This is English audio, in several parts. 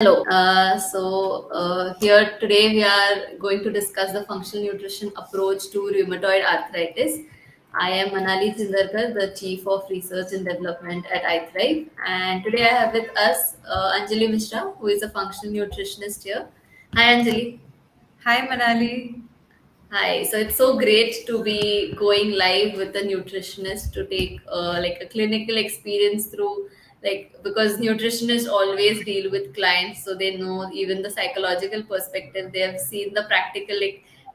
Hello. Here today we are going to discuss the functional nutrition approach to rheumatoid arthritis. I am Manali Chindarkar, the Chief of Research and Development at iThrive, and today I have with us Anjali Mishra, who is a functional nutritionist here. Hi, Anjali. Hi, Manali. Hi. So it's so great to be going live with a nutritionist to take like a clinical experience through because nutritionists always deal with clients, so they know even the psychological perspective. They have seen the practical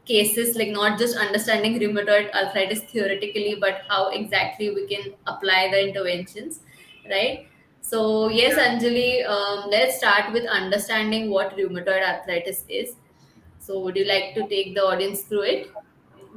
cases, like not just understanding rheumatoid arthritis theoretically, but how exactly we can apply the interventions, right? So yes, Yeah. Anjali, let's start with understanding what rheumatoid arthritis is. So, would you like to take the audience through it?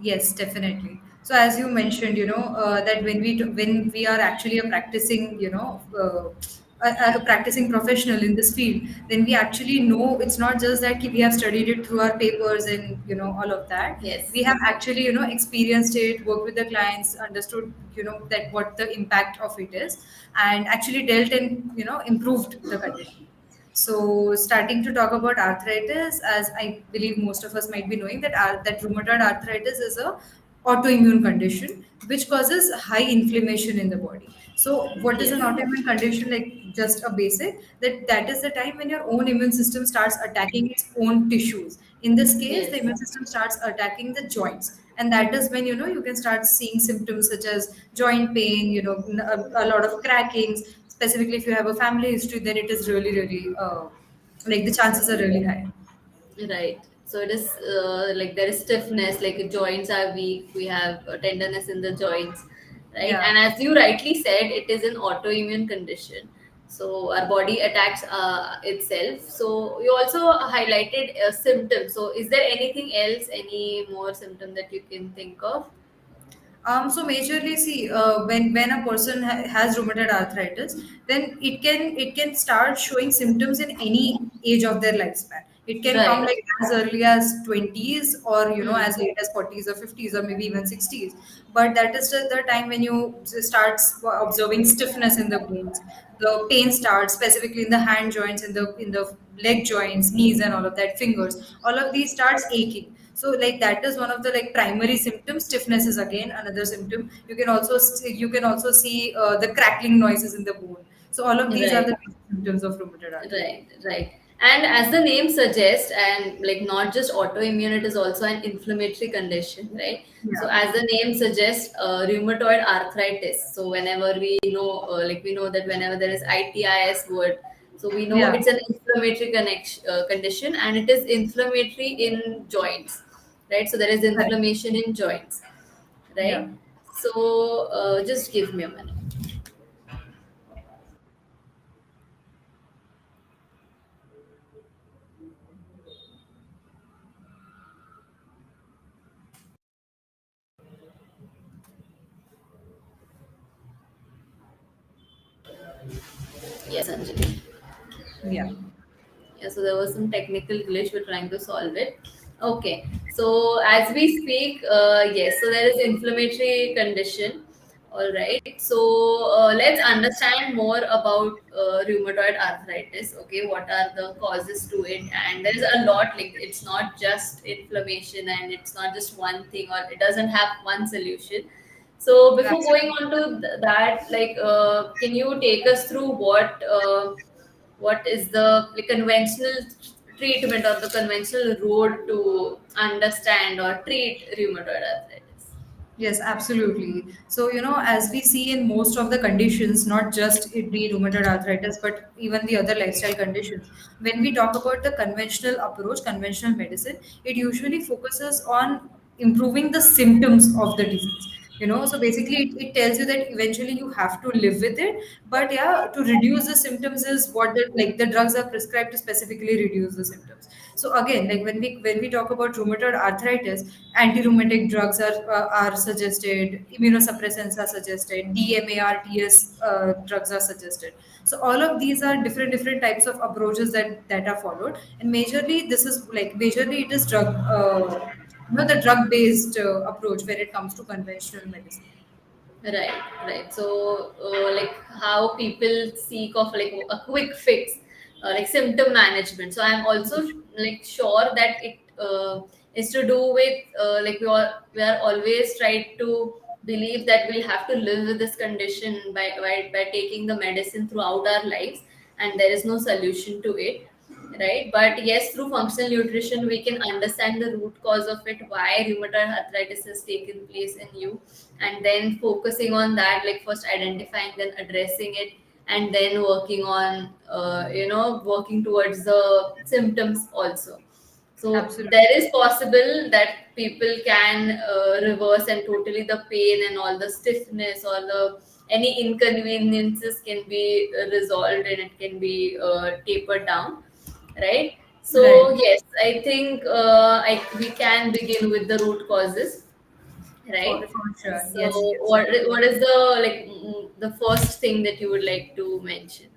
Yes, definitely. So as you mentioned, that when we are actually a practicing, a practicing professional in this field, then we actually know it's not just that we have studied it through our papers and all of that. Yes, We have actually experienced it, worked with the clients, understood that what the impact of it is, and actually dealt and improved the condition. So, starting to talk about arthritis, as I believe most of us might be knowing that that rheumatoid arthritis is a autoimmune condition which causes high inflammation in the body. So, what is an yes, autoimmune condition? Like just a basic that is the time when your own immune system starts attacking its own tissues. In this case, the yes, immune system starts attacking the joints, and that is when you can start seeing symptoms such as joint pain, a lot of crackings. Specifically, if you have a family history, then it is really, really like the chances are really high. right. So it is like there is stiffness, like the joints are weak. We have tenderness in the joints, right? Yeah. And as you rightly said, it is an autoimmune condition. So our body attacks itself. So you also highlighted symptoms. So is there anything else, any more symptom that you can think of? So majorly, see, when a person has rheumatoid arthritis, then it can start showing symptoms in any age of their lifespan. It can come Right. like as early as 20s, or Hmm. as late as 40s or 50s, or maybe even 60s. But that is the time when you start observing stiffness in the bones. The pain starts specifically in the hand joints, in the leg joints, knees, and all of that, fingers. All of these starts aching. So like that is one of the like primary symptoms. Stiffness is again another symptom. You can also see the crackling noises in the bone. So all of these are Right. the basic symptoms of rheumatoid arthritis. Right, right. And as the name suggests, and like not just autoimmune, it is also an inflammatory condition, right? So Yeah. as the name suggests, rheumatoid arthritis. So whenever we know, we know that whenever there is itis word, so we know Yeah. it's an inflammatory condition, and it is inflammatory in joints, right? So there is Correct. inflammation in joints, Yeah. right? So just give me a minute. Yes, Anjali. Yeah. Yeah, so there was some technical glitch. We're trying to solve it. Okay. So as we speak, yes. So there is inflammatory condition. All right. So let's understand more about rheumatoid arthritis. Okay, what are the causes to it? And there is a lot. Like it's not just inflammation, and it's not just one thing, or it doesn't have one solution. So before going Absolutely. on to that, can you take us through what is the conventional treatment or the conventional road to understand or treat rheumatoid arthritis? Yes, absolutely. So, as we see in most of the conditions, not just it be rheumatoid arthritis, but even the other lifestyle conditions, when we talk about the conventional approach, conventional medicine, it usually focuses on improving the symptoms of the disease. So basically, it tells you that eventually you have to live with it. But yeah, to reduce the symptoms is what the drugs are prescribed to specifically reduce the symptoms. So again, like when we talk about rheumatoid arthritis, anti-rheumatic drugs are suggested, immunosuppressants are suggested, DMARTs drugs are suggested. So all of these are different types of approaches that are followed, and majorly it is the drug based approach when it comes to conventional medicine. Right, right. So, how people seek of like a quick fix. like symptom management. So I'm also like sure that it is to do with like we are always tried to believe that we'll have to live with this condition by taking the medicine throughout our lives, and there is no solution to it, right? But yes, through functional nutrition we can understand the root cause of it, why rheumatoid arthritis has taken place in you, and then focusing on that, like first identifying, then addressing it, and then working on working towards the symptoms also. So Absolutely. there is possible that people can reverse, and totally the pain and all the stiffness or the any inconveniences can be resolved, and it can be tapered down, right? So Right. yes, I think we can begin with the root causes, right? For sure. So Yes, yes. what is the like the first thing that you would like to mention?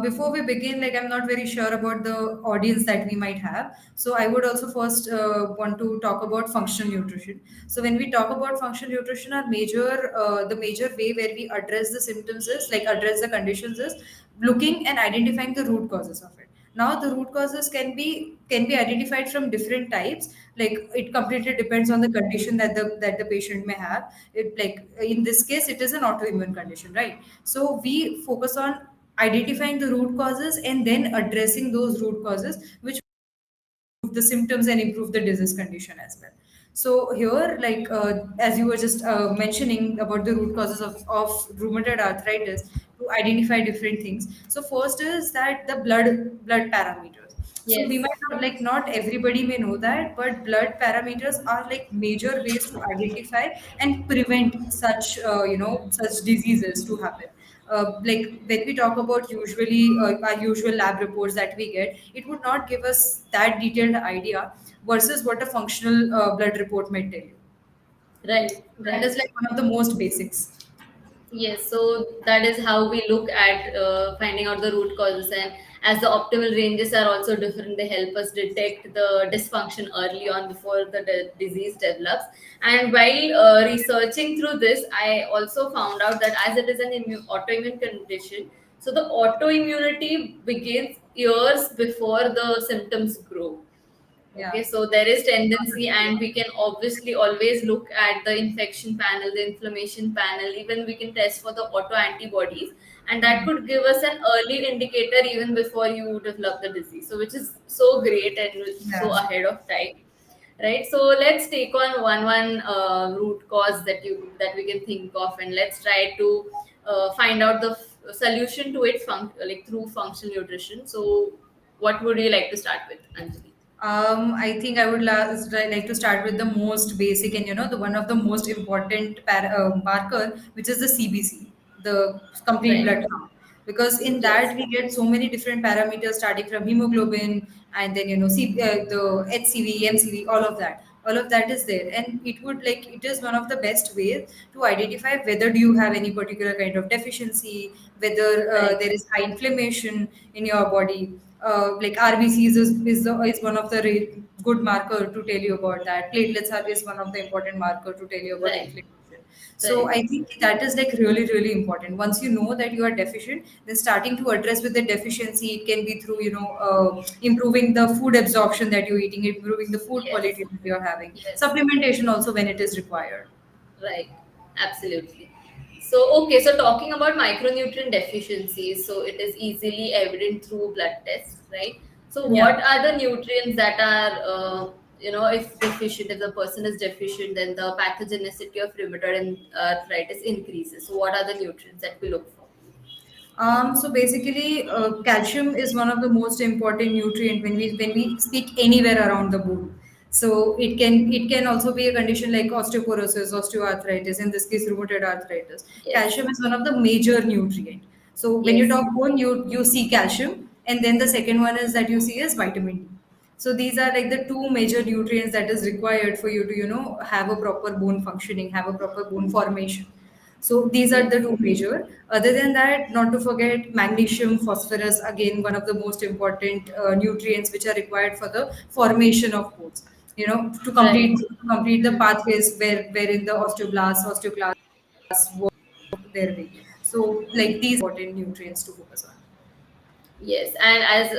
Before we begin, like I'm not very sure about the audience that we might have. So I would also first want to talk about functional nutrition. So when we talk about functional nutrition, the major way where we address the symptoms is like address the conditions is looking and identifying the root causes of it. Now the root causes can be identified from different types. Like it completely depends on the condition that the patient may have. It like in this case, it is an autoimmune condition, right? So we focus on identifying the root causes and then addressing those root causes, which the symptoms and improve the disease condition as well. So here, like as you were just mentioning about the root causes of rheumatoid arthritis, to identify different things. So first is that the blood parameters. So we Yes, might not like not everybody may know that, but blood parameters are like major ways to identify and prevent such diseases to happen. Like when we talk about usually our usual lab reports that we get, it would not give us that detailed idea versus what a functional blood report might tell you. right, That right. is like one of the most basics. Yes, so that is how we look at finding out the root causes, and as the optimal ranges are also different, they help us detect the dysfunction early on before the disease develops. And while researching through this, I also found out that as it is an autoimmune condition, so the autoimmunity begins years before the symptoms grow. Yeah. Okay, so there is tendency, and we can obviously always look at the infection panel, the inflammation panel, even we can test for the auto antibodies, and that Mhm. could give us an early indicator even before you develop the disease. So, which is so great and so Yeah. ahead of time, right? So, let's take on one root cause that we can think of, and let's try to find out the solution to it like through functional nutrition. So, what would you like to start with, Anjali? I think I would like to start with the most basic and the one of the most important marker, which is the CBC, the complete Right. blood count. Because in Yes. that we get so many different parameters starting from hemoglobin and then the HCV, MCV, all of that is there, and it is one of the best ways to identify whether do you have any particular kind of deficiency, whether Right. there is high inflammation in your body. Like RBCs is one of the good marker to tell you about that. Is one of the important marker to tell you about the Right. inflammation. So Right. I think that is like really, really important. Once you know that you are deficient, then starting to address with the deficiency, it can be through, improving the food absorption that you're eating, improving the food Yes. quality that you're having, Yes. supplementation also when it is required. Right. Absolutely. So, okay, so talking about micronutrient deficiencies, so it is easily evident through blood tests, right? So, what Yeah. are the nutrients that are, if deficient, if the person is deficient, then the pathogenicity of rheumatoid arthritis increases. So, what are the nutrients that we look for? So basically, calcium is one of the most important nutrient when we speak anywhere around the body. So it can also be a condition like osteoporosis, osteoarthritis. In this case, rheumatoid arthritis. Yes. Calcium is one of the major nutrient. So when you Yes. talk bone, you see calcium, and then the second one is that you see is vitamin D. So these are like the two major nutrients that is required for you to have a proper bone functioning, have a proper bone formation. So these are the Yes. two major. Other than that, not to forget magnesium, phosphorus, again, one of the most important nutrients which are required for the formation of bones. To Right. complete the pathways wherein the osteoclasts work their way. So like these important nutrients to focus on. Yes, and as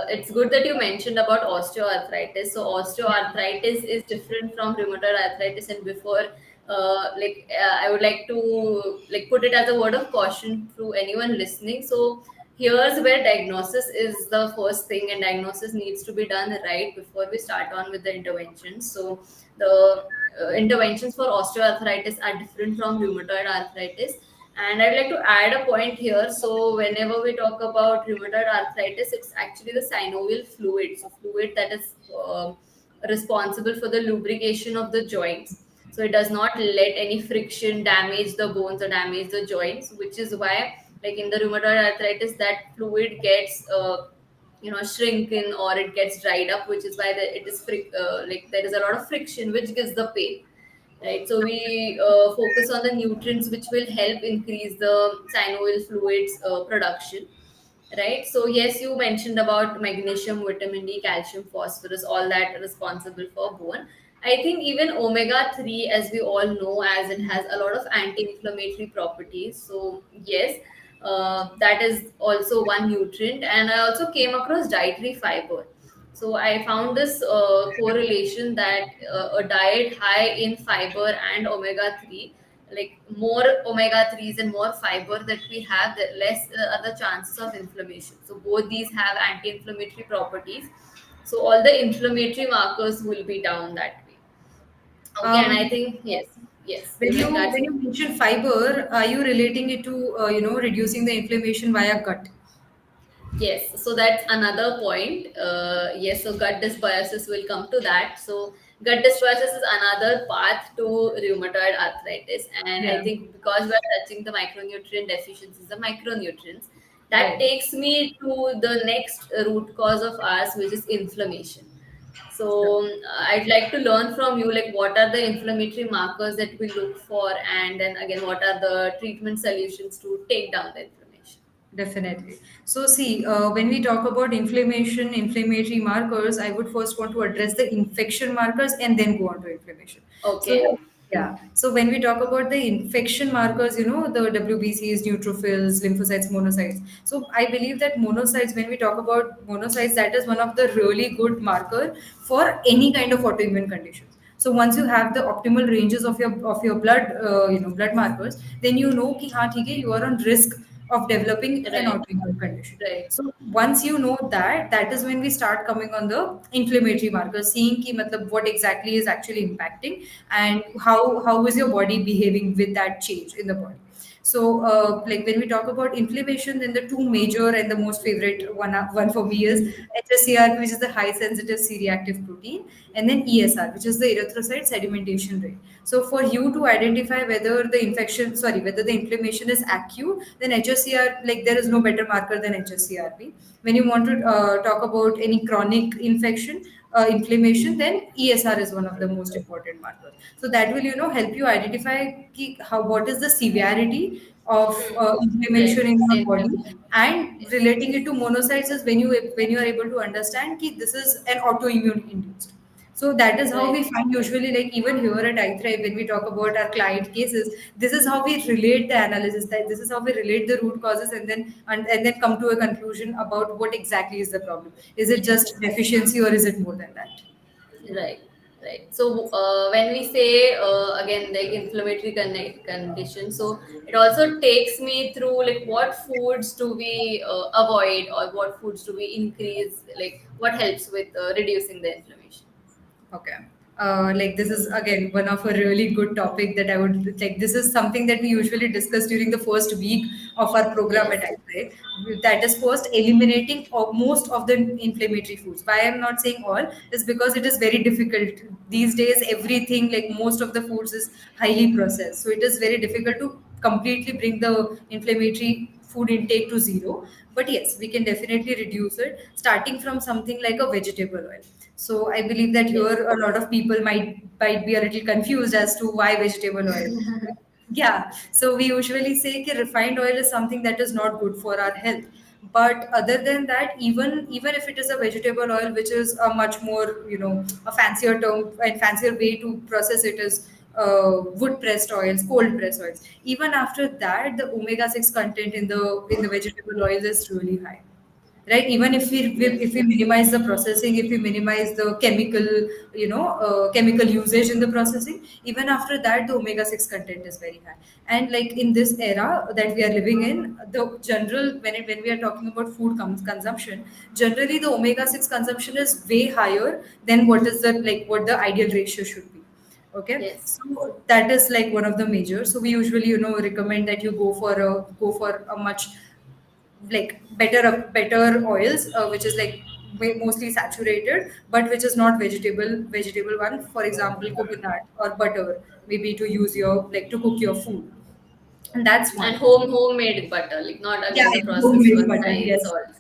it's good that you mentioned about osteoarthritis. So osteoarthritis is different from rheumatoid arthritis, and before, I would like to like put it as a word of caution to anyone listening. So here's where diagnosis is the first thing, and diagnosis needs to be done right before we start on with the interventions. So the interventions for osteoarthritis are different from rheumatoid arthritis, and I'd like to add a point here. So, whenever we talk about rheumatoid arthritis, it's actually the synovial fluid. So, fluid that is responsible for the lubrication of the joints. So, it does not let any friction damage the bones or damage the joints, which is why, like in the rheumatoid arthritis, that fluid gets shrunken or it gets dried up, which is why it is like there is a lot of friction, which gives the pain, right? So we focus on the nutrients which will help increase the synovial fluids production, right? So yes, you mentioned about magnesium, vitamin D, calcium, phosphorus, all that are responsible for bone. I think even omega 3, as we all know, as it has a lot of anti-inflammatory properties. So yes, that is also one nutrient. And I also came across dietary fiber. So I found this correlation that a diet high in fiber and omega 3, like more omega 3s and more fiber that we have, the less are the chances of inflammation. So both these have anti-inflammatory properties. So all the inflammatory markers will be down that way. Okay, and I Um, think yes, yes, you when you like that. when you mention fiber, are you relating it to reducing the inflammation via gut? Yes, so that's another point. Yes, so gut dysbiosis will come to that. So gut dysbiosis is another path to rheumatoid arthritis, and I Yeah, think because we're touching the micronutrient deficiencies, the micronutrients, that right. takes me to the next root cause of ours, which is inflammation. Sure. So I'd like to learn from you, like what are the inflammatory markers that we look for, and then again, what are the treatment solutions to take down the inflammation? Definitely. So, see, when we talk about inflammation, inflammatory markers, I would first want to address the infection markers and then go on to inflammation. Okay. So, yeah. So, when we talk about the infection markers, the WBCs, neutrophils, lymphocytes, monocytes. So, I believe that monocytes, when we talk about monocytes, that is one of the really good marker for any kind of autoimmune conditions. So once you have the optimal ranges of your blood, blood markers, then you know कि हाँ ठीक है, you are on risk of developing an Right. autoimmune condition. Right. So once you know that, that is when we start coming on the inflammatory markers, seeing ki, matlab, what exactly is actually impacting and how is your body behaving with that change in the body. So, like when we talk about inflammation, then the two major and the most favorite one for me is HSCRP, which is the high sensitive C-reactive protein, and then ESR, which is the erythrocyte sedimentation rate. So, for you to identify whether the inflammation is acute, then HSCR, like there is no better marker than HSCRP. When you want to talk about any chronic inflammation, then ESR is one of the most important markers. So that will help you identify what is the severity of Right. inflammation in your Same body, thing. and Yes. relating it to monocytes is when you are able to understand that this is an autoimmune induced. So that is how Right. we find usually, like even here at iThrive, when we talk about our client cases, this is how we relate the analysis, that this is how we relate the root causes, and then come to a conclusion about what exactly is the problem. Is it just deficiency or is it more than that? Right. Right. So when we say again like inflammatory condition, so it also takes me through like what foods do we avoid or what foods do we increase, like what helps with reducing the inflammation. Okay. Like this is again one of a really good topic that I would like. This is something that we usually discuss during the first week of our program at Yes. IThrive. That is first eliminating most of the inflammatory foods. Why I'm not saying all is because it is very difficult these days. Everything, like most of the foods is highly processed, so it is very difficult to completely bring the inflammatory food intake to zero. But yes, we can definitely reduce it, starting from something like a vegetable oil. So I believe that Yes. here a lot of people might be a little confused as to why vegetable oil. Yeah, so we usually say that refined oil is something that is not good for our health. But other than that, even if it is a vegetable oil, which is a much more a fancier term and fancier way to process it, is wood pressed oils, cold pressed oils. Even after that, the omega 6 content in the vegetable oil is really high. right? Even if we Yes. if we minimize the processing, if we minimize the chemical, chemical usage in the processing, even after that the omega 6 content is very high. And like in this era that we are living in, the general, when we are talking about food consumption, generally the omega 6 consumption is way higher than what is the, like what the ideal ratio should be. Okay, Yes. so that is like one of the major. So we usually, recommend that you go for a much like better oils, which is like mostly saturated, but which is not vegetable one. For example, coconut or butter, maybe to use your, like to cook your food, and that's And one. homemade butter, like not Yeah, again the yeah, processed homemade one, butter. side Yes. salts.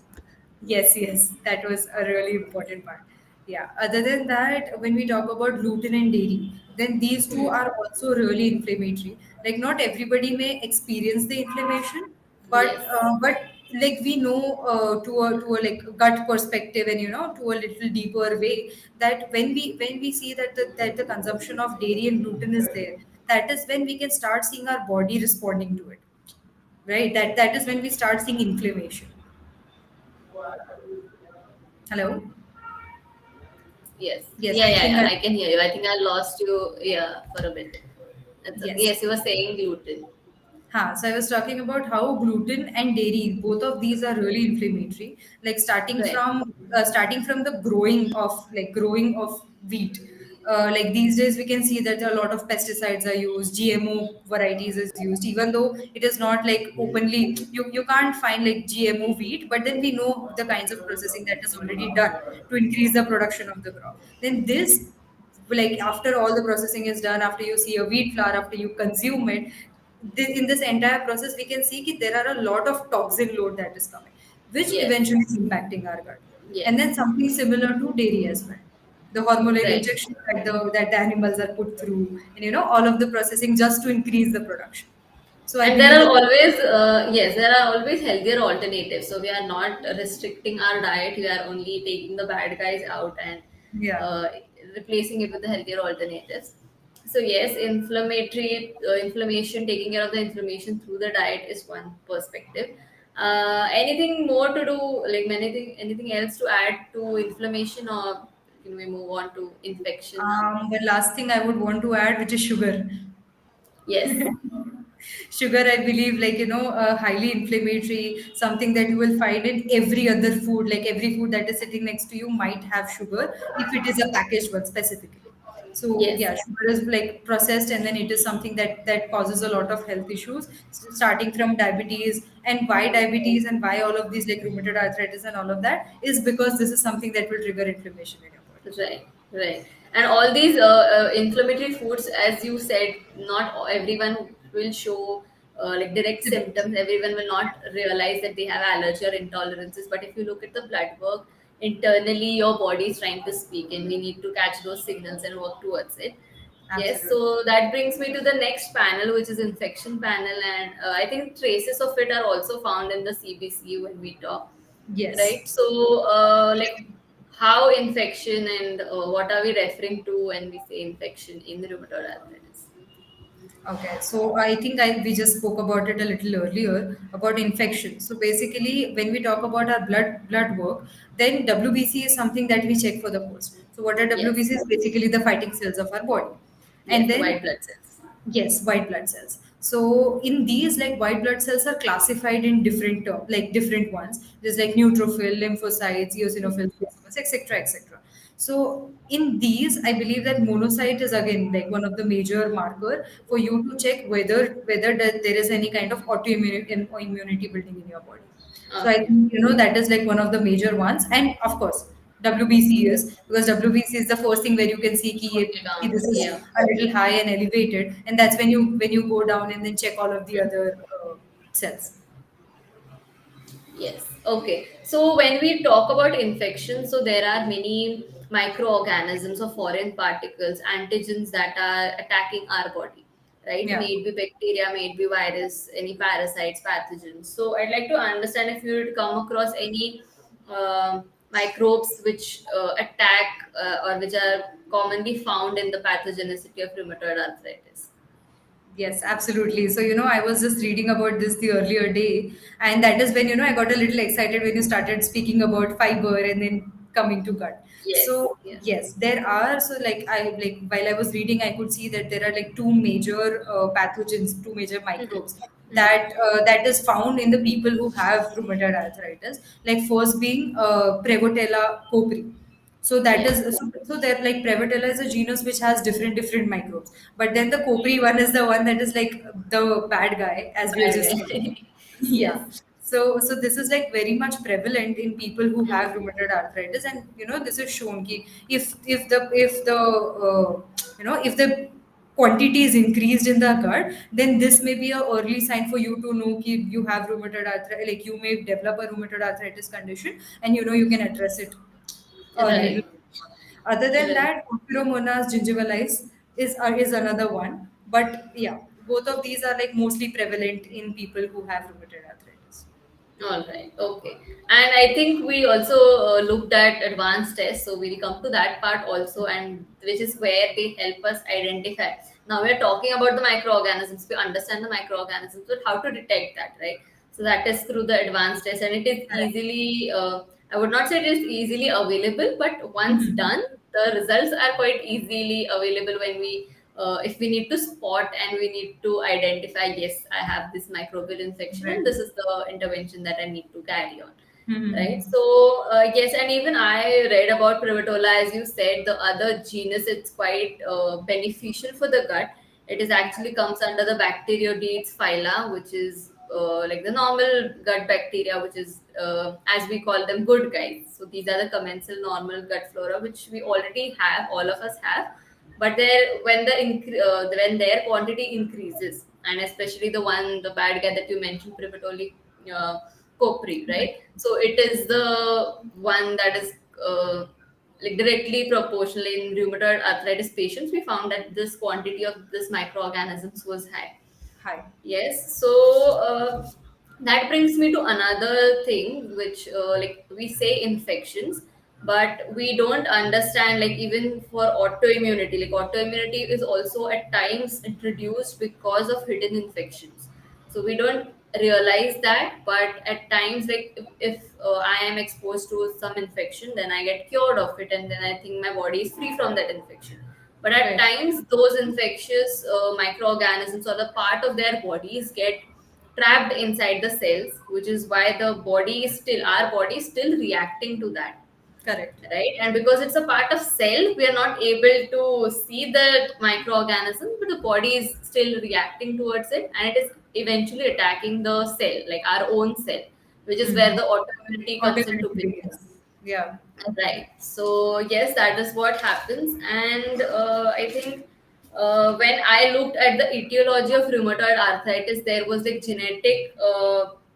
Yes, yes, that was a really important part. Yeah. Other than that, when we talk about gluten and dairy, then these two Hmm. are also really inflammatory. Like not everybody may experience the inflammation, Yes. but like we know, to a like gut perspective, and to a little deeper way, that when we see that the consumption of dairy and gluten is there, that is when we can start seeing our body responding to it. Right. That is when we start seeing inflammation. Hello. Yes. Yes, Yeah, I yeah, think yeah. I I can hear you. I think I lost you, yeah, for a bit. That's okay. yes. Yes, you were saying gluten. So I was talking about how gluten and dairy, both of these are really inflammatory. Like Right. starting from the growing of wheat. Like these days, we can see that a lot of pesticides are used, GMO varieties is used, even though it is not like openly. You can't find like GMO wheat, but then we know the kinds of processing that is already done to increase the production of the crop. Then this, like after all the processing is done, after you see a wheat flour, after you consume it, in this entire process we can see that there are a lot of toxin load that is coming, which Yes. eventually is impacting our gut. Yes. And then something similar to dairy as well, the hormonal Right. injection that the animals are put through, and all of the processing just to increase the production. So I And there believe are that, always, yes, there are always healthier alternatives. So we are not restricting our diet. We are only taking the bad guys out and yeah, uh, replacing it with the healthier alternatives. So yes, inflammation, taking care of the inflammation through the diet is one perspective. Anything more to do, like anything else to add to inflammation, or can we move on to infection now? the last thing I would want to add, which is sugar. Yes, Sugar, I believe, like, highly inflammatory, something that you will find in every other food. Like every food that is sitting next to you might have sugar if it is a packaged one specifically. So yes, yeah, sugar is like processed, and then it is something that causes a lot of health issues, starting from diabetes. And why diabetes and why all of these, like rheumatoid arthritis and all of that, is because this is something that will trigger inflammation in your body. right, right. And all these inflammatory foods, as you said, not everyone will show like direct Symptoms. symptoms. Everyone will not realize that they have allergy or intolerances. But if you look at the blood work, internally your body is trying to speak, and we need to catch those signals and work towards it. Yes, Absolutely. so that brings me to the next panel, which is infection panel, and I think traces of it are also found in the CBC when we talk, Yes. right? So, like how infection and what are we referring to when we say infection in rheumatoid arthritis? Okay, so I think we just spoke about it a little earlier about infection. So basically, when we talk about our blood work, then WBC is something that we check for the first. So what are Yes, WBC is basically the fighting cells of our body, yes, and the then white blood cells. yes, white blood cells. So in these, like white blood cells are classified in different terms, like different ones. There's like neutrophil, lymphocytes, eosinophils, basophils, etc., etc. So in these, I believe that monocyte is again like one of the major marker for you to check whether there is any kind of autoimmune immunity building in your body. So I Okay, think that is like one of the major ones, and of course WBC is, because WBC is the first thing where you can see okay, ki this is yeah. a little high and elevated, and that's when you go down and then check all of the other cells. Yes. Okay. So when we talk about infection, so there are many microorganisms or foreign particles, antigens that are attacking our body, right? Yeah. May it be bacteria, may it be virus, any parasites, pathogens. So I'd like to understand if you would come across any microbes which attack or which are commonly found in the pathogenicity of rheumatoid arthritis. Yes, absolutely. So, I was just reading about this the earlier day, and that is when, I got a little excited when you started speaking about fiber and then coming to gut. Yes, So, yeah. yes, there are, so like while I was reading, I could see that there are like two major pathogens, two major microbes that is found in the people who have rheumatoid arthritis. Like first being Prevotella copri. So that Yeah. is so that like Prevotella is a genus which has different microbes. But then the copri one is the one that is like the bad guy, as we have Bad just seen. guy. Yeah. Yes. So this is like very much prevalent in people who have rheumatoid arthritis, and this is shown ki if the quantity is increased in the gut, then this may be a early sign for you to know ki you have rheumatoid arthritis, like you may develop a rheumatoid arthritis condition, and you can address it early. Right. Other than Right. that, Pseudomonas gingivalis is another one. But yeah, both of these are like mostly prevalent in people who have rheumatoid arthritis. All right. Okay. And I think we also looked at advanced tests. So we'll come to that part also, and which is where they help us identify. Now we're talking about the microorganisms. We understand the microorganisms, but how to detect that, right? So that is through the advanced test, and it is Correct. easily. I would not say it is easily available, but once Mhm. done, the results are quite easily available when we if we need to spot and we need to identify, yes, I have this microbial infection Right. and this is the intervention that I need to carry on, right? Mhm. So yes, and even I read about Privatola, as you said, the other genus, it's quite beneficial for the gut. It is actually comes under the Bacteroidetes phyla, which is like the normal gut bacteria, which is as we call them, good guys. So these are the commensal normal gut flora, which we already have, all of us have. But there, when their quantity increases, and especially the bad guy that you mentioned, Privatoli copri, right? So it is the one that is like directly proportional in rheumatoid arthritis patients. We found that this quantity of this microorganisms was high. Hi. Yes, so that brings me to another thing, which like we say infections, but we don't understand, like even for autoimmunity, like autoimmunity is also at times introduced because of hidden infections. So we don't realize that, but at times, like if I am exposed to some infection, then I get cured of it, and then I think my body is free from that infection. But at Right. times, those infectious microorganisms or the part of their bodies get trapped inside the cells, which is why our body is still reacting to that, Correct. right? And because it's a part of cell, we are not able to see the microorganism, but the body is still reacting towards it, and it is eventually attacking the cell, like our own cell, which is where Mhm. the autoimmunity comes into Automatically picture. begins. Yeah. Right. So yes, that is what happens, and I think when I looked at the etiology of rheumatoid arthritis, there was like genetic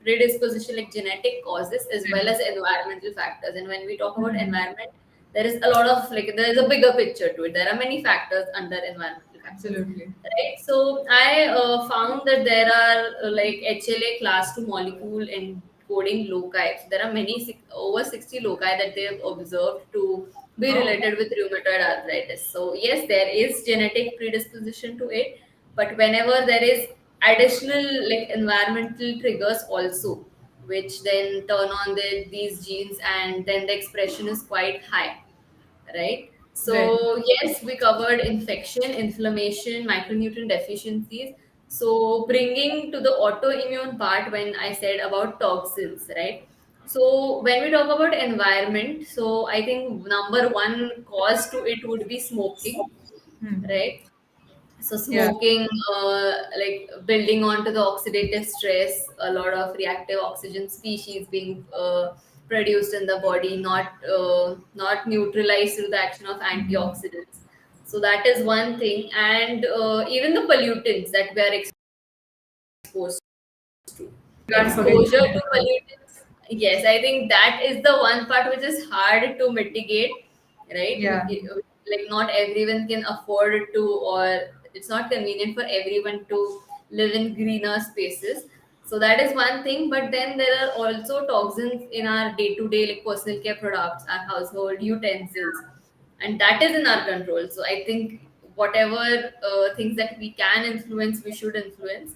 predisposition, like genetic causes as well Right. as environmental factors. And when we talk about Mhm. environment, there is a lot of like there is a bigger picture to it. There are many factors under environmental factors. Absolutely. Right. So I found that there are like HLA class 2 molecule encoding loci. So there are over 60 loci that they have observed to be Oh, related with rheumatoid arthritis. So yes, there is genetic predisposition to it, but whenever there is additional like environmental triggers also, which then turn on these genes, and then the expression is quite high, right? right. So yes, we covered infection, inflammation, micronutrient deficiencies. So bringing to the autoimmune part, when I said about toxins, right? So when we talk about environment, so I think number one cause to it would be smoking, Hmm. right? So Yeah. smoking, like building onto the oxidative stress, a lot of reactive oxygen species being produced in the body, not neutralized through the action of antioxidants. So that is one thing, and even the pollutants that we are exposed to. Can't forget. Exposure to pollutants, yes, I think that is the one part which is hard to mitigate, right? Yeah. Like not everyone can afford to, or it's not convenient for everyone to live in greener spaces. So that is one thing, but then there are also toxins in our day-to-day, like personal care products, our household utensils, and that is in our control. So I think whatever things that we can influence, we should influence,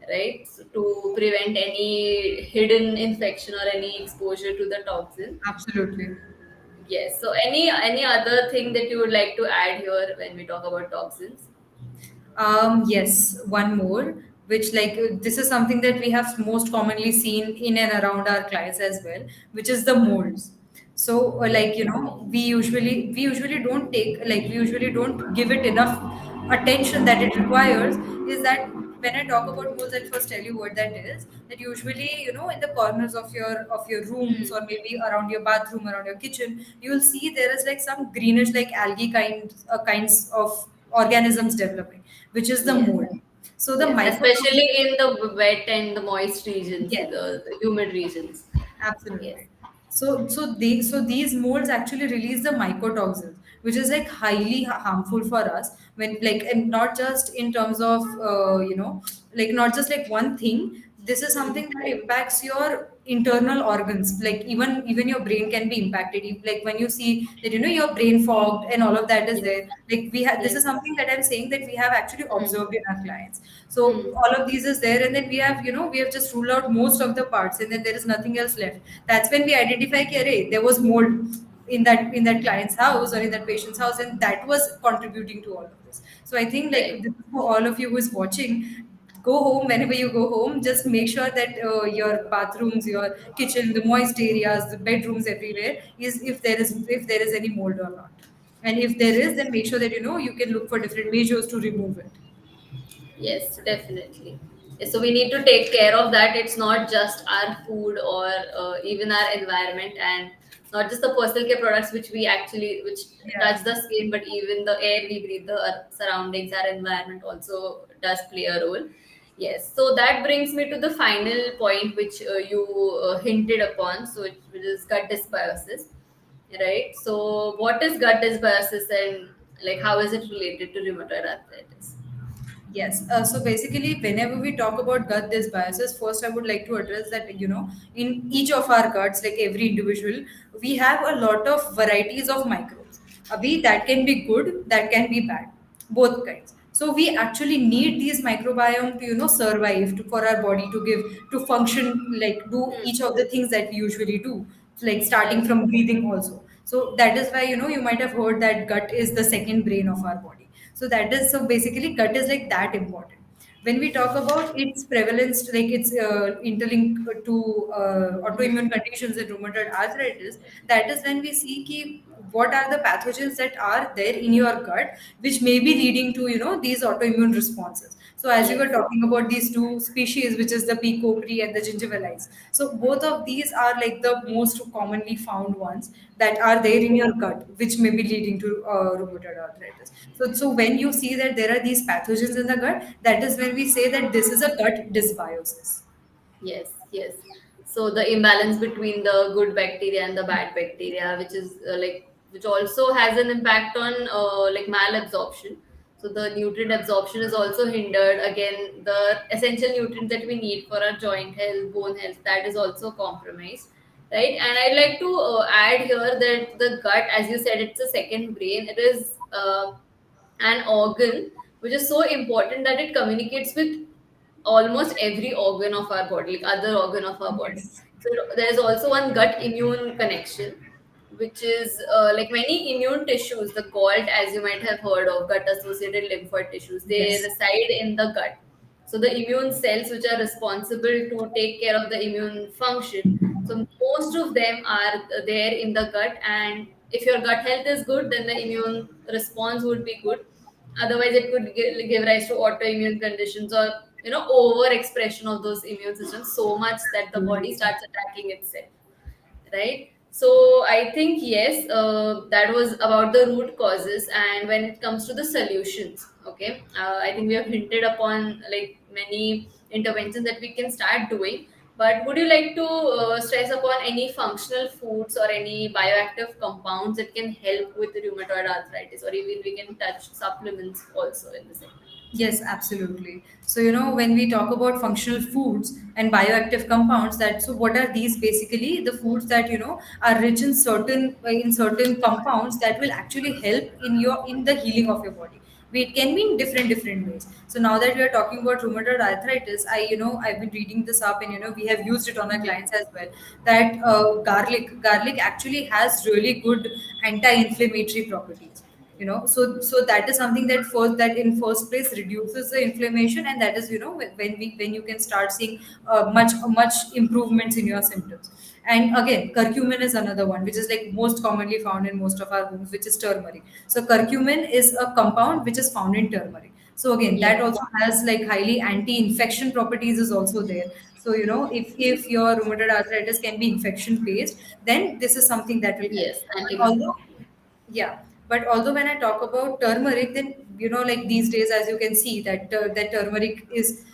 right? So to prevent any hidden infection or any exposure to the toxin. Absolutely. Yes. So any other thing that you would like to add here when we talk about toxins? Yes, one more, which this is something that we have most commonly seen in and around our clients as well, which is the molds. So, Yes. we usually don't give it enough attention that it requires. Is that when I talk about molds, I'll first tell you what that is. That usually, in the corners of your rooms, Hmm. or maybe around your bathroom, around your kitchen, you will see there is like some greenish, like algae kinds of organisms developing, which is the Yes. mold. So the Yes. mycotoxins, Especially in the wet and the moist regions, yes, the humid regions. Yes. absolutely. So these molds actually release the mycotoxins, which is like highly harmful for us, when and not just in terms of not just like one thing. This is Hmm. something that impacts your internal organs. Like even your brain can be impacted. Like when you see that your brain fogged and all of that is Yes. there. Like we have, this Yes. is something that I'm saying that we have actually Hmm. observed in our clients. So Hmm. all of these is there, and then we have just ruled out most of the parts, and then there is nothing else left. That's when we identify that there was mold in that client's house or in that patient's house, and that was contributing to all of this. So I think, like, Right. this is for all of you who is watching. Go home, whenever you go home, just make sure that your bathrooms, your kitchen, the moist areas, the bedrooms, everywhere is, if there is any mold or not. And if there is, then make sure that you can look for different measures to remove it. Yes, definitely. Yes, so we need to take care of that. It's not just our food or even our environment, and not just the personal care products which Yeah. touch the skin, but even the air we breathe, the surroundings, our environment also does play a role. Yes, so that brings me to the final point which you hinted upon, so which is gut dysbiosis, right? So what is gut dysbiosis, and like how is it related to rheumatoid arthritis? Yes. So basically, whenever we talk about gut dysbiosis, first I would like to address that, in each of our guts, like every individual, we have a lot of varieties of microbes. That can be good, that can be bad, both kinds. So we actually need these microbiome to, survive, for our body to to function, like do Hmm. each of the things that we usually do, like starting Yes. from breathing also. So that is why, you might have heard that gut is the second brain of our body. So that is, so basically gut is like that important. When we talk about its prevalence, like it's interlinked to autoimmune conditions and rheumatoid arthritis, that is when we see what are the pathogens that are there in your gut, which may be leading to these autoimmune responses. So as you were Yes. talking about these two species, which is the P. cocci and the gingivitis, so both of these are like the most commonly found ones that are there in your gut, which may be leading to rheumatoid arthritis. So when you see that there are these pathogens in the gut, that is when we say that this is a gut dysbiosis. Yes, yes. So the imbalance between the good bacteria and the bad bacteria, which is which also has an impact on like malabsorption. So the nutrient absorption is also hindered. Again, the essential nutrients that we need for our joint health, bone health, that is also compromised, right? And I'd like to add here that the gut, as you said, it's a second brain. It is an organ which is so important that it communicates with almost every organ of our body, like other organ of our body. Yes. So there's also one gut immune connection, which is like many immune tissues, the GALT, as you might have heard of, gut associated lymphoid tissues, they Yes. reside in the gut. So the immune cells which are responsible to take care of the immune function, so most of them are there in the gut. And if your gut health is good, then the immune response would be good. Otherwise it could give rise to autoimmune conditions, or over expression of those immune systems so much that the body Absolutely. starts attacking itself, right? So I think yes, that was about the root causes. And when it comes to the solutions, okay, I think we have hinted upon like many interventions that we can start doing. But would you like to stress upon any functional foods or any bioactive compounds that can help with rheumatoid arthritis, or even we can touch supplements also in the segment? Yes, absolutely. So, when we talk about functional foods and bioactive compounds, that so what are these? Basically, the foods that are rich in certain compounds that will actually help in the healing of your body. It can be in different ways. So now that we are talking about rheumatoid arthritis, I've been reading this up, and we have used it on our clients as well. That garlic actually has really good anti-inflammatory properties. So that is something that in first place reduces the inflammation, and that is when you can start seeing much improvements in your symptoms. And again, curcumin is another one, which is like most commonly found in most of our homes, which is turmeric. So curcumin is a compound which is found in turmeric. So again, that Yes. also has like highly anti-infection properties is also there. So if your rheumatoid arthritis can be infection based, then this is something that will help. Yes. But although yeah, but although when I talk about turmeric, then like these days, as you can see, that turmeric is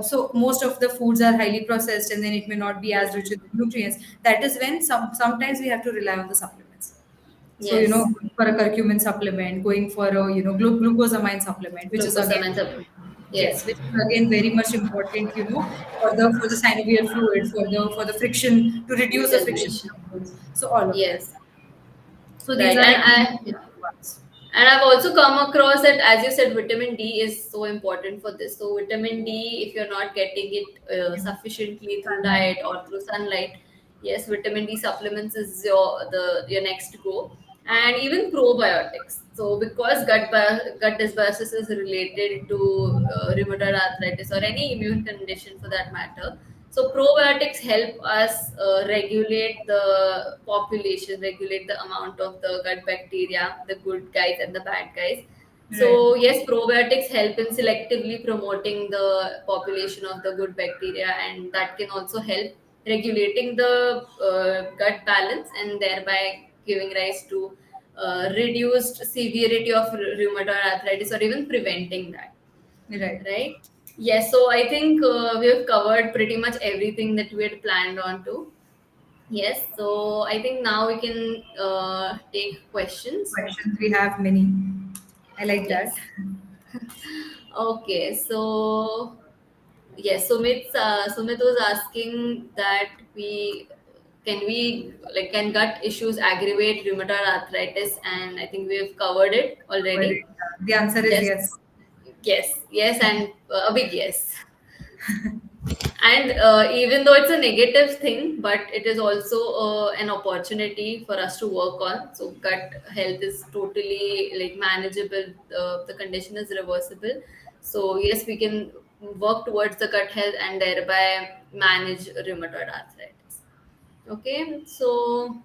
so most of the foods are highly processed, and then it may not be as rich in nutrients. That is when sometimes we have to rely on the supplements. So Yes. for a curcumin supplement, going for a glucosamine supplement, which is again Glucosamine supplement. Yes. yes, which is again very much important, for the synovial fluid, for the friction to reduce the friction in Circulation. the bones. So all of that. Yes. So these Right. are And like I ones. And I've also come across that, as you said, vitamin D is so important for this. So, vitamin D, if you're not getting it sufficiently through Sunlight. diet or through sunlight, yes, vitamin D supplements is your next go. And even probiotics. So, because gut dysbiosis is related to rheumatoid arthritis or any immune condition for that matter, so probiotics help us regulate the population, regulate the amount of the gut bacteria, the good guys and the bad guys. Right, So yes, probiotics help in selectively promoting the population of the good bacteria, and that can also help regulating the gut balance and thereby giving rise to reduced severity of rheumatoid arthritis or even preventing that, right. right? Yes, so I think we have covered pretty much everything that we had planned on to. Yes, so I think now we can take questions. Questions we have many. I like that. Yes. Okay, so yes, Sumit was asking that can gut issues aggravate rheumatoid arthritis, and I think we have covered it But already. the answer is Yes, yes. yes, and a big yes. And even though it's a negative thing, but it is also an opportunity for us to work on. So gut health is totally like manageable. The condition is reversible. So yes, we can work towards the gut health and thereby manage rheumatoid arthritis. Okay, so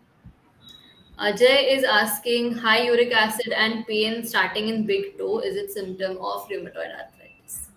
Ajay is asking, high uric acid and pain starting in big toe, is it symptom of rheumatoid arthritis?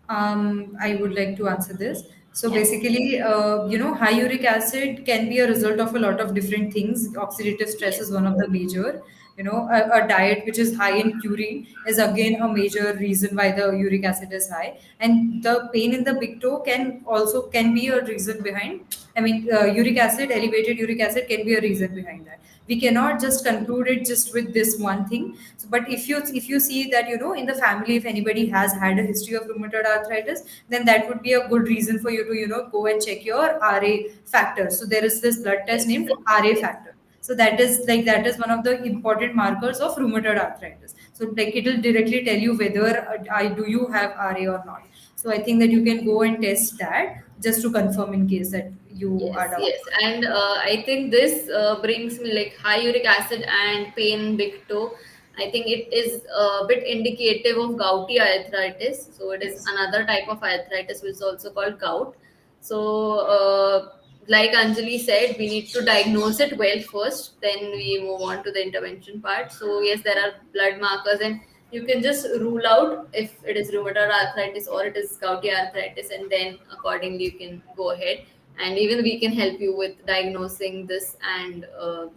I would like to answer this. So Yeah. basically, high uric acid can be a result of a lot of different things. Oxidative stress is Yes. one of the major. A diet which is high in purine is again a major reason why the uric acid is high. And the pain in the big toe can be a reason behind. I mean, elevated uric acid can be a reason behind that. We cannot just conclude it just with this one thing. So, but if you see that in the family, if anybody has had a history of rheumatoid arthritis, then that would be a good reason for you to go and check your RA factor. So there is this blood test Yes. named RA factor. So that is one of the important markers of rheumatoid arthritis. So like it will directly tell you whether I do you have RA or not. So I think that you can go and test that just to confirm in case that you are Yes, yes, doubtful. and I think this brings me like high uric acid and pain big toe. I think it is a bit indicative of gouty arthritis. So it is Yes. another type of arthritis which is also called gout. So like Anjali said, we need to diagnose it well first, then we move on to the intervention part. So yes, there are blood markers, and you can just rule out if it is rheumatoid arthritis or it is gouty arthritis, and then accordingly you can go ahead, and even we can help you with diagnosing this and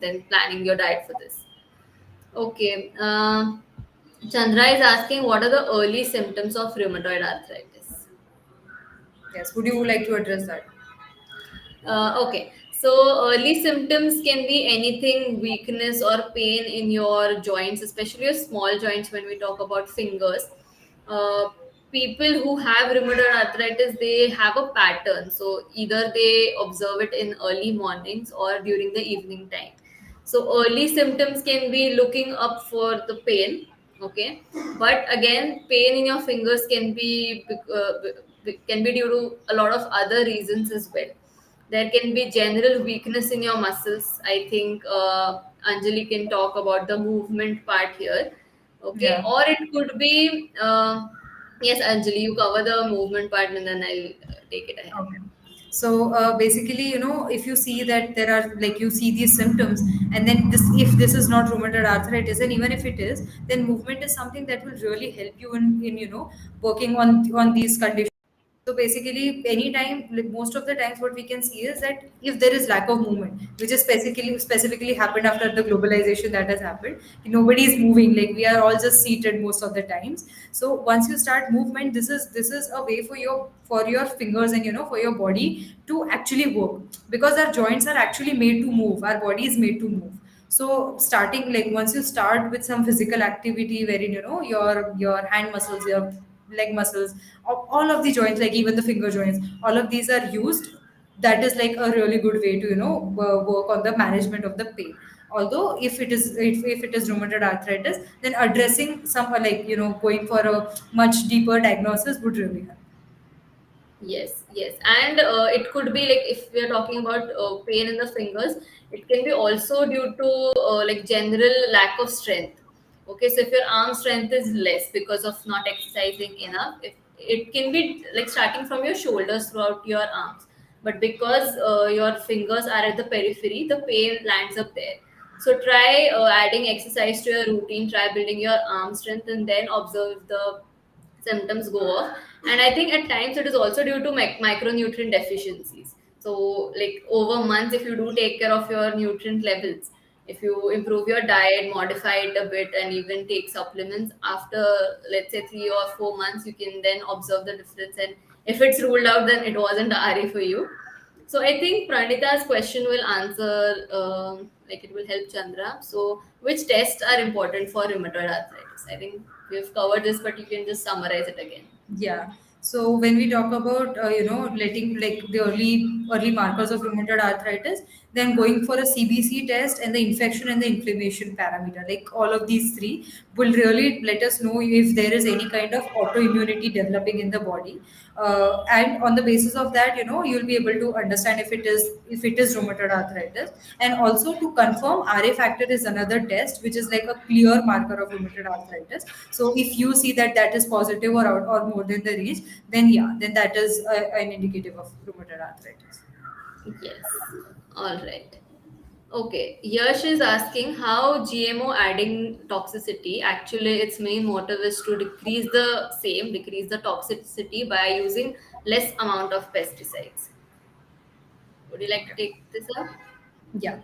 then planning your diet for this. Okay, Chandra is asking, what are the early symptoms of rheumatoid arthritis? Yes. Would you like to address that? Okay, so early symptoms can be anything, weakness or pain in your joints, especially your small joints when we talk about fingers. Uh, People who have rheumatoid arthritis, they have a pattern. So either they observe it in early mornings or during the evening time. So early symptoms can be looking up for the pain, Okay, but again, pain in your fingers can be due to a lot of other reasons as well. There can be general weakness in your muscles. I think Anjali can talk about the movement part here. Okay, Yeah. or it could be yes, Anjali, you cover the movement part and then I'll take it ahead. Okay. So basically, if you see that there are like you see these symptoms, and then this, if this is not rheumatoid arthritis, and even if it is, then movement is something that will really help you in working on these conditions. So basically, anytime, like most of the times, what we can see is that if there is lack of movement, which is specifically happened after the globalization that has happened, nobody is moving. Like we are all just seated most of the times. So once you start movement, this is a way for your fingers and for your body to actually work, because our joints are actually made to move. Our body is made to move. So starting, like once you start with some physical activity wherein your hand muscles, your leg muscles, all of the joints, like even the finger joints, all of these are used. That is like a really good way to work on the management of the pain. Although if it is rheumatoid arthritis, then addressing some like going for a much deeper diagnosis would really help. Yes, yes, and it could be like if we are talking about pain in the fingers, it can be also due to like general lack of strength. Okay, so if your arm strength is less because of not exercising enough, if it can be like starting from your shoulders throughout your arms, but because your fingers are at the periphery, the pain lands up there. So try adding exercise to your routine. Try building your arm strength, and then observe the symptoms go off. And I think at times it is also due to micronutrient deficiencies. So like over months, if you do take care of your nutrient levels, if you improve your diet, modify it a bit, and even take supplements, after let's say 3 or 4 months, you can then observe the difference. And if it's ruled out, then it wasn't a RE for you. So I think Pranita's question will answer, like it will help Chandra. So which tests are important for rheumatoid arthritis? I think we've covered this, but you can just summarize it again. Yeah. So when we talk about letting like the early markers of rheumatoid arthritis, then going for a CBC test and the infection and the inflammation parameter, like all of these three will really let us know if there is any kind of autoimmunity developing in the body. And on the basis of that, you'll be able to understand if it is rheumatoid arthritis. And also to confirm, RA factor is another test which is like a clear marker of rheumatoid arthritis. So if you see that that is positive or more than the range, then yeah, then that is an indicative of rheumatoid arthritis. Yes. All right. Okay. Yash is asking how GMO adding toxicity. Actually, its main motive is to decrease the toxicity by using less amount of pesticides. Would you like to take this up? Yeah.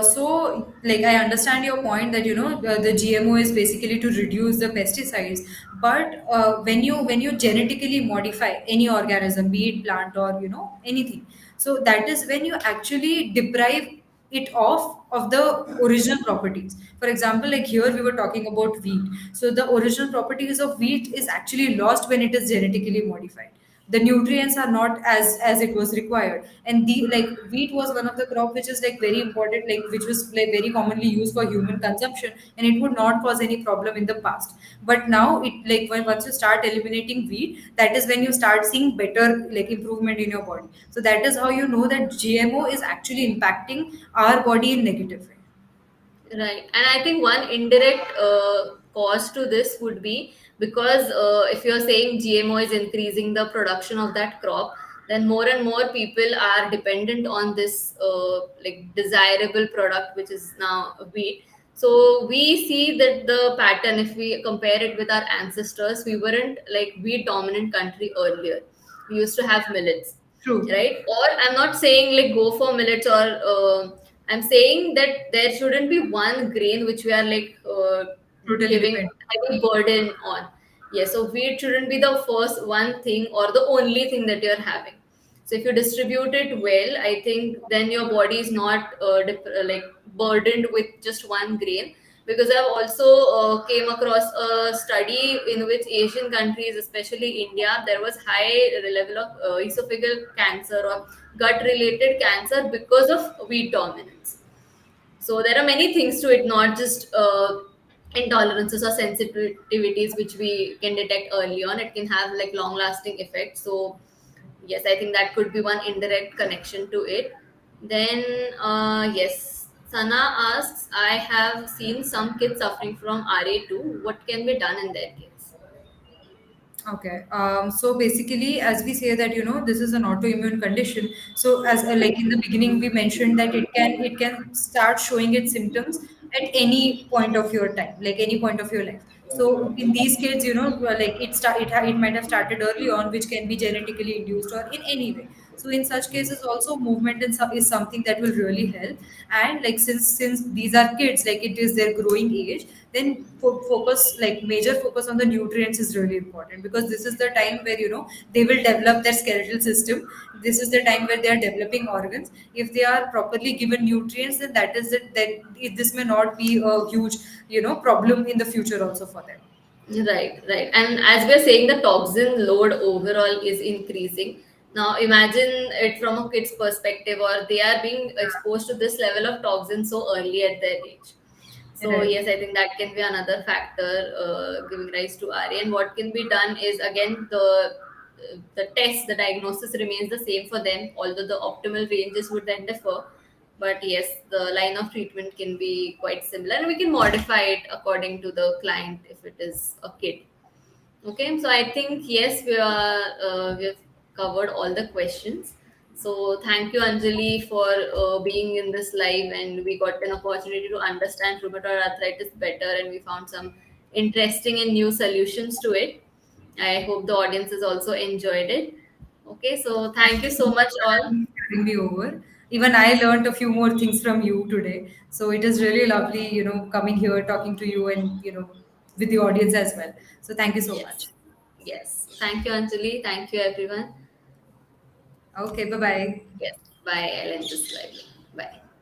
So, like, I understand your point that the GMO is basically to reduce the pesticides, but when you genetically modify any organism, be it plant or anything, so that is when you actually deprive it of the original properties. For example, like here we were talking about wheat. So the original properties of wheat is actually lost when it is genetically modified. The nutrients are not as it was required, and the like wheat was one of the crop which is like very important, like which was like very commonly used for human consumption, and it would not cause any problem in the past. But now it, like once you start eliminating wheat, that is when you start seeing better like improvement in your body. So that is how you know that GMO is actually impacting our body in negative way. Right. And I think one indirect cause to this would be because if you're saying GMO is increasing the production of that crop, then more and more people are dependent on this like desirable product, which is now wheat. So we see that the pattern, if we compare it with our ancestors, we weren't like wheat dominant country earlier. We used to have millets, True. right? Or I'm not saying like go for millets, or I'm saying that there shouldn't be one grain which we are like Totally giving depend. heavy burden on. Yeah, so wheat shouldn't be the first one thing or the only thing that you're having. So if you distribute it well, I think then your body is not like burdened with just one grain. Because I've also came across a study in which Asian countries, especially India, there was high level of esophageal cancer or gut related cancer because of wheat dominance. So there are many things to it, not just intolerances or sensitivities which we can detect early on. It can have like long lasting effects. So yes, I think that could be one indirect connection to it. Then yes, Sana asks, I have seen some kids suffering from RA too. What can be done in their case? Okay. So basically, as we say that this is an autoimmune condition. So as like in the beginning, we mentioned that it can start showing its symptoms at any point of your time, like any point of your life. So in these kids, like it might have started early on, which can be genetically induced or in any way. So in such cases, also movement is something that will really help. And like since these are kids, like it is their growing age, then focus, like major focus on the nutrients is really important, because this is the time where they will develop their skeletal system. This is the time where they are developing organs. If they are properly given nutrients, then that is it, then this may not be a huge problem in the future also for them. Right, right. And as we're saying, the toxin load overall is increasing. Now, imagine it from a kid's perspective, or they are being exposed to this level of toxin so early at their age. So, Right. yes, I think that can be another factor giving rise to RA. And what can be done is again the test, the diagnosis remains the same for them, although the optimal ranges would then differ. But yes, the line of treatment can be quite similar, and we can modify it according to the client if it is a kid. Okay, so I think yes, we've covered all the questions. So thank you, Anjali, for being in this live, and we got an opportunity to understand rheumatoid arthritis better, and we found some interesting and new solutions to it. I hope the audience has also enjoyed it. Okay, so thank you so much, all. Having me over. Even I learned a few more things from you today. So it is really lovely, coming here, talking to you, and with the audience as well. So thank you so Yes, much. yes. Thank you, Anjali. Thank you, everyone. Okay, bye bye. Yes, bye. I'll end this live. Bye.